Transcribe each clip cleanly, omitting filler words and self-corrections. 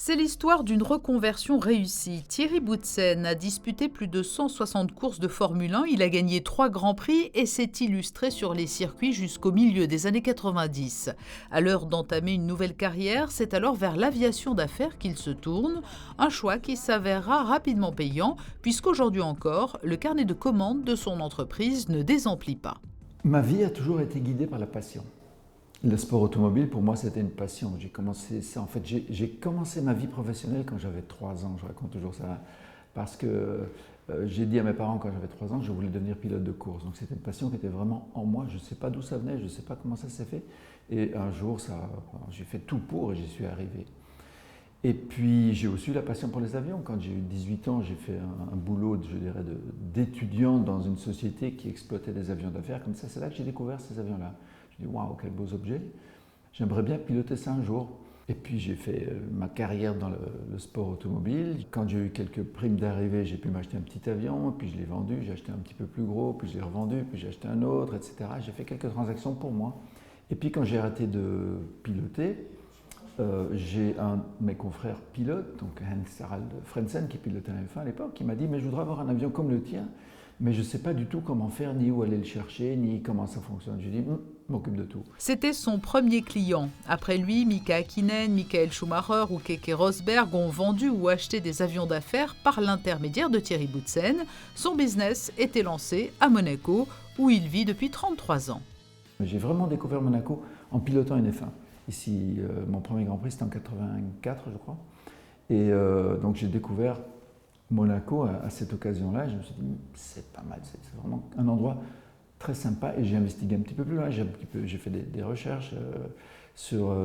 C'est l'histoire d'une reconversion réussie. Thierry Boutsen a disputé plus de 160 courses de Formule 1, il a gagné 3 grands prix et s'est illustré sur les circuits jusqu'au milieu des années 90. À l'heure d'entamer une nouvelle carrière, c'est alors vers l'aviation d'affaires qu'il se tourne, un choix qui s'avérera rapidement payant, puisqu'aujourd'hui encore, le carnet de commandes de son entreprise ne désemplit pas. Ma vie a toujours été guidée par la passion. Le sport automobile, pour moi, c'était une passion. J'ai commencé ma vie professionnelle quand j'avais 3 ans. Je raconte toujours ça parce que j'ai dit à mes parents quand j'avais 3 ans que je voulais devenir pilote de course. Donc c'était une passion qui était vraiment en moi. Je ne sais pas d'où ça venait, je ne sais pas comment ça s'est fait. Et un jour, j'ai fait tout pour et j'y suis arrivé. Et puis j'ai aussi eu la passion pour les avions. Quand j'ai eu 18 ans, j'ai fait un boulot, je dirais, d'étudiant dans une société qui exploitait des avions d'affaires. Comme ça, c'est là que j'ai découvert ces avions-là. Je me dis, waouh, quels beaux objets. J'aimerais bien piloter ça un jour. Et puis j'ai fait ma carrière dans le sport automobile. Quand j'ai eu quelques primes d'arrivée, j'ai pu m'acheter un petit avion, puis je l'ai vendu, j'ai acheté un petit peu plus gros, puis je l'ai revendu, puis j'ai acheté un autre, etc. J'ai fait quelques transactions pour moi. Et puis quand j'ai arrêté de piloter, j'ai un de mes confrères pilotes, donc Hans-Harald Frentzen, qui pilotait un F1 à l'époque, qui m'a dit « mais je voudrais avoir un avion comme le tien, mais je ne sais pas du tout comment faire, ni où aller le chercher, ni comment ça fonctionne. » Je lui ai dit « m'occupe de tout. » C'était son premier client. Après lui, Mika Hakkinen, Michael Schumacher ou Keke Rosberg ont vendu ou acheté des avions d'affaires par l'intermédiaire de Thierry Boutsen. Son business était lancé à Monaco, où il vit depuis 33 ans. J'ai vraiment découvert Monaco en pilotant une F1. Ici, mon premier Grand Prix, c'était en 84, je crois. Et donc j'ai découvert Monaco à cette occasion-là. Je me suis dit, c'est pas mal, c'est vraiment un endroit très sympa. Et j'ai investigué un petit peu plus loin. J'ai fait des recherches sur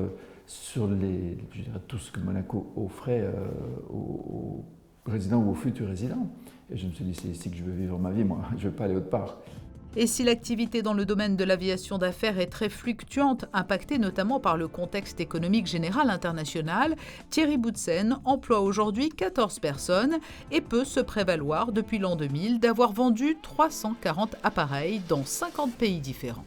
je dirais, tout ce que Monaco offrait aux résidents ou aux futurs résidents. Et je me suis dit, c'est ici que je veux vivre ma vie, moi. Je ne veux pas aller autre part. Et si l'activité dans le domaine de l'aviation d'affaires est très fluctuante, impactée notamment par le contexte économique général international, Thierry Boutsen emploie aujourd'hui 14 personnes et peut se prévaloir depuis l'an 2000 d'avoir vendu 340 appareils dans 50 pays différents.